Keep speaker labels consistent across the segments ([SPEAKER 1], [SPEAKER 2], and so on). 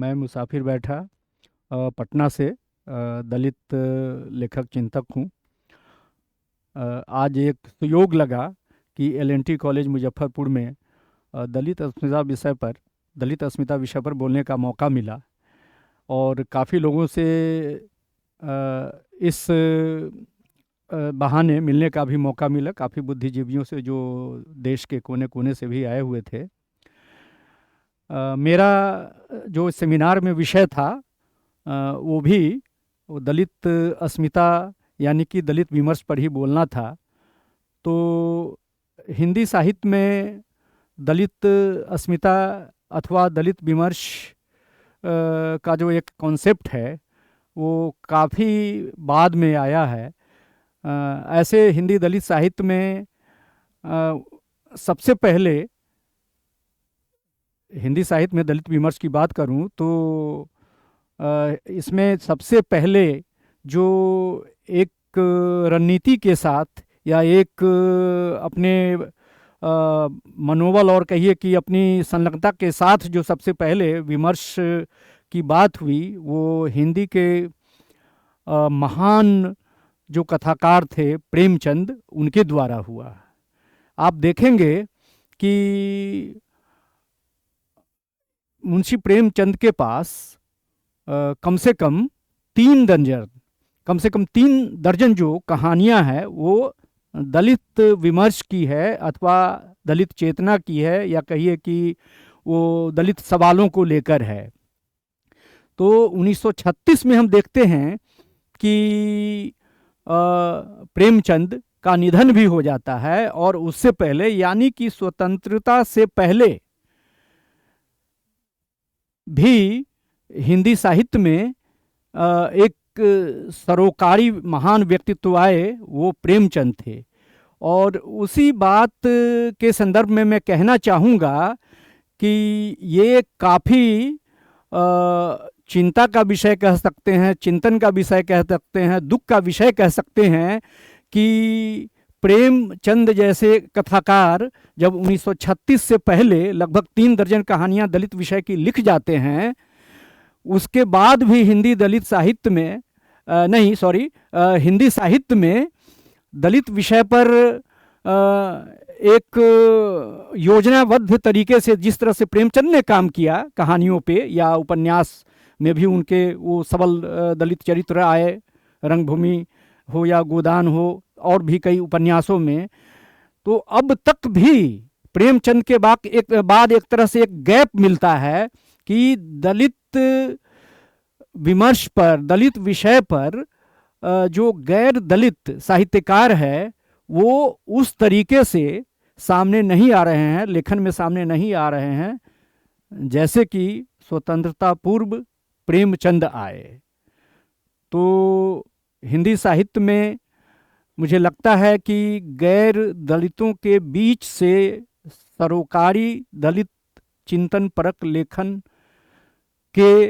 [SPEAKER 1] मैं मुसाफिर बैठा पटना से दलित लेखक चिंतक हूँ। आज एक सुयोग लगा कि एलएनटी कॉलेज मुजफ्फरपुर में दलित अस्मिता विषय पर बोलने का मौका मिला और काफ़ी लोगों से इस बहाने मिलने का भी मौका मिला, काफ़ी बुद्धिजीवियों से जो देश के कोने कोने से भी आए हुए थे। मेरा जो सेमिनार में विषय था वो दलित अस्मिता यानी कि दलित विमर्श पर ही बोलना था। तो हिंदी साहित्य में दलित अस्मिता अथवा दलित विमर्श का जो एक कॉन्सेप्ट है वो काफ़ी बाद में आया है। ऐसे हिंदी दलित साहित्य में सबसे पहले हिंदी साहित्य में दलित विमर्श की बात करूं तो इसमें सबसे पहले जो एक रणनीति के साथ या एक अपने मनोबल और कहिए कि अपनी संलग्नता के साथ जो सबसे पहले विमर्श की बात हुई वो हिंदी के महान जो कथाकार थे प्रेमचंद, उनके द्वारा हुआ। आप देखेंगे कि मुंशी प्रेमचंद के पास कम से कम 3 दर्जन जो कहानियां हैं वो दलित विमर्श की है अथवा दलित चेतना की है, या कहिए कि वो दलित सवालों को लेकर है। तो 1936 में हम देखते हैं कि प्रेमचंद का निधन भी हो जाता है, और उससे पहले यानी कि स्वतंत्रता से पहले भी हिंदी साहित्य में एक सरोकारी महान व्यक्तित्व आए, वो प्रेमचंद थे। और उसी बात के संदर्भ में मैं कहना चाहूँगा कि ये काफ़ी चिंता का विषय कह सकते हैं, चिंतन का विषय कह सकते हैं, दुख का विषय कह सकते हैं कि प्रेमचंद जैसे कथाकार जब 1936 से पहले लगभग 3 दर्जन कहानियां दलित विषय की लिख जाते हैं, उसके बाद भी हिंदी साहित्य में दलित विषय पर एक योजनाबद्ध तरीके से जिस तरह से प्रेमचंद ने काम किया कहानियों पे, या उपन्यास में भी उनके वो सबल दलित चरित्र आए, रंगभूमि हो या गोदान हो, और भी कई उपन्यासों में। तो अब तक भी प्रेमचंद के बाद एक तरह से एक गैप मिलता है कि दलित विमर्श पर, दलित विषय पर जो गैर दलित साहित्यकार है वो उस तरीके से सामने नहीं आ रहे हैं, लेखन में सामने नहीं आ रहे हैं जैसे कि स्वतंत्रता पूर्व प्रेमचंद आए। तो हिंदी साहित्य में मुझे लगता है कि गैर दलितों के बीच से सरोकारी दलित चिंतन परक लेखन के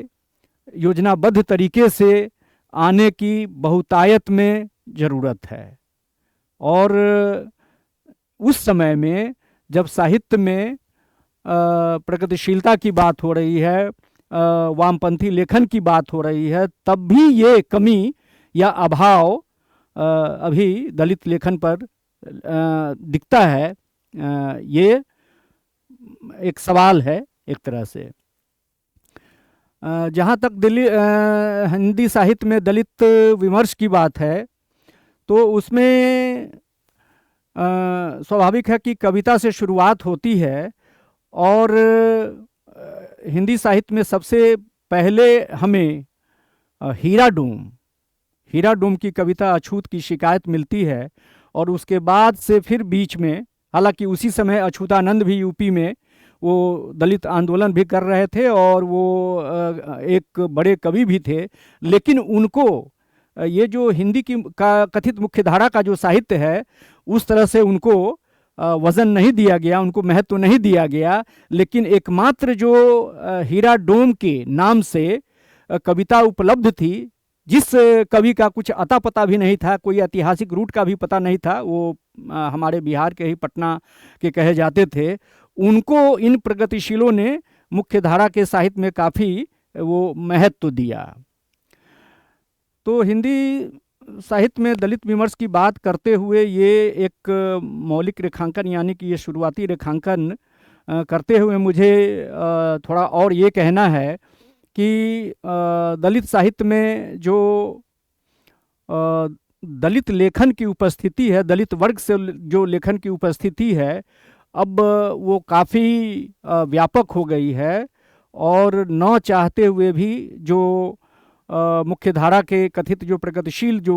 [SPEAKER 1] योजनाबद्ध तरीके से आने की बहुतायत में ज़रूरत है। और उस समय में जब साहित्य में प्रगतिशीलता की बात हो रही है, वामपंथी लेखन की बात हो रही है, तब भी ये कमी या अभाव अभी दलित लेखन पर दिखता है। ये एक सवाल है एक तरह से। जहाँ तक हिंदी साहित्य में दलित विमर्श की बात है तो उसमें स्वाभाविक है कि कविता से शुरुआत होती है, और हिंदी साहित्य में सबसे पहले हमें हीरा डोम की कविता अछूत की शिकायत मिलती है, और उसके बाद से फिर बीच में, हालांकि उसी समय अछूतानंद भी यूपी में वो दलित आंदोलन भी कर रहे थे और वो एक बड़े कवि भी थे, लेकिन उनको ये जो हिंदी की का कथित मुख्य धारा का जो साहित्य है उस तरह से उनको वज़न नहीं दिया गया, उनको महत्व नहीं दिया गया। लेकिन एकमात्र जो हीरा डोम के नाम से कविता उपलब्ध थी, जिस कवि का कुछ अता पता भी नहीं था, कोई ऐतिहासिक रूट का भी पता नहीं था, वो हमारे बिहार के ही पटना के कहे जाते थे, उनको इन प्रगतिशीलों ने मुख्य धारा के साहित्य में काफ़ी वो महत्व दिया। तो हिंदी साहित्य में दलित विमर्श की बात करते हुए ये एक मौलिक रेखांकन यानी कि ये शुरुआती रेखांकन करते हुए मुझे थोड़ा और ये कहना है कि दलित साहित्य में जो दलित लेखन की उपस्थिति है, दलित वर्ग से जो लेखन की उपस्थिति है, अब वो काफ़ी व्यापक हो गई है और न चाहते हुए भी जो मुख्य धारा के कथित जो प्रगतिशील जो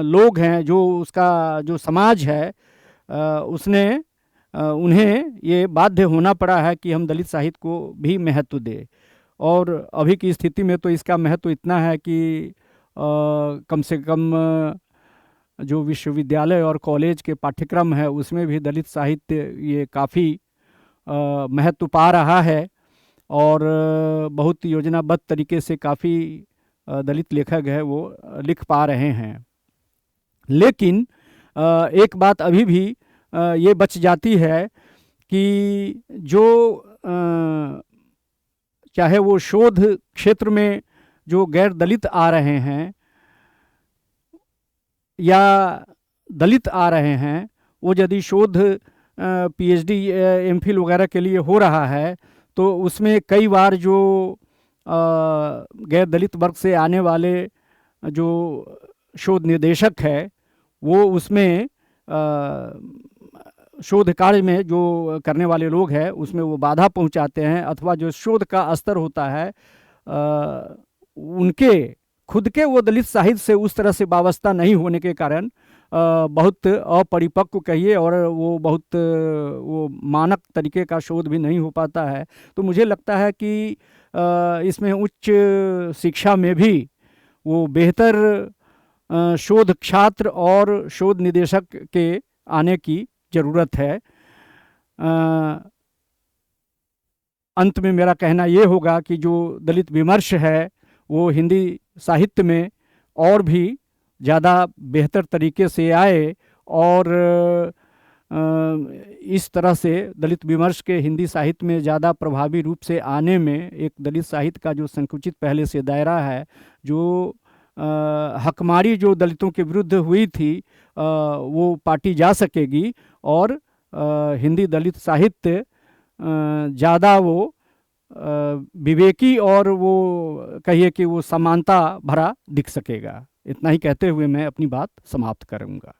[SPEAKER 1] लोग हैं, जो उसका जो समाज है, उसने उन्हें ये बाध्य होना पड़ा है कि हम दलित साहित्य को भी महत्व दें। और अभी की स्थिति में तो इसका महत्व इतना है कि कम से कम जो विश्वविद्यालय और कॉलेज के पाठ्यक्रम है उसमें भी दलित साहित्य ये काफ़ी महत्व पा रहा है और बहुत योजनाबद्ध तरीके से काफ़ी दलित लेखक है वो लिख पा रहे हैं। लेकिन एक बात अभी भी ये बच जाती है कि जो चाहे वो शोध क्षेत्र में जो गैर दलित आ रहे हैं या दलित आ रहे हैं, वो यदि शोध पीएचडी एमफिल वगैरह के लिए हो रहा है तो उसमें कई बार जो गैर दलित वर्ग से आने वाले जो शोध निदेशक है वो उसमें शोध कार्य में जो करने वाले लोग हैं उसमें वो बाधा पहुंचाते हैं, अथवा जो शोध का स्तर होता है उनके खुद के वो दलित साहित्य से उस तरह से वाबस्ता नहीं होने के कारण बहुत अपरिपक्व कहिए और वो बहुत वो मानक तरीके का शोध भी नहीं हो पाता है। तो मुझे लगता है कि इसमें उच्च शिक्षा में भी वो बेहतर शोध छात्र और शोध निदेशक के आने की ज़रूरत है। अंत में मेरा कहना ये होगा कि जो दलित विमर्श है वो हिंदी साहित्य में और भी ज़्यादा बेहतर तरीके से आए और इस तरह से दलित विमर्श के हिंदी साहित्य में ज़्यादा प्रभावी रूप से आने में एक दलित साहित्य का जो संकुचित पहले से दायरा है, जो हकमारी जो दलितों के विरुद्ध हुई थी वो पाटी जा सकेगी और हिंदी दलित साहित्य ज़्यादा वो विवेकी और वो कहिए कि वो समानता भरा दिख सकेगा। इतना ही कहते हुए मैं अपनी बात समाप्त करूँगा।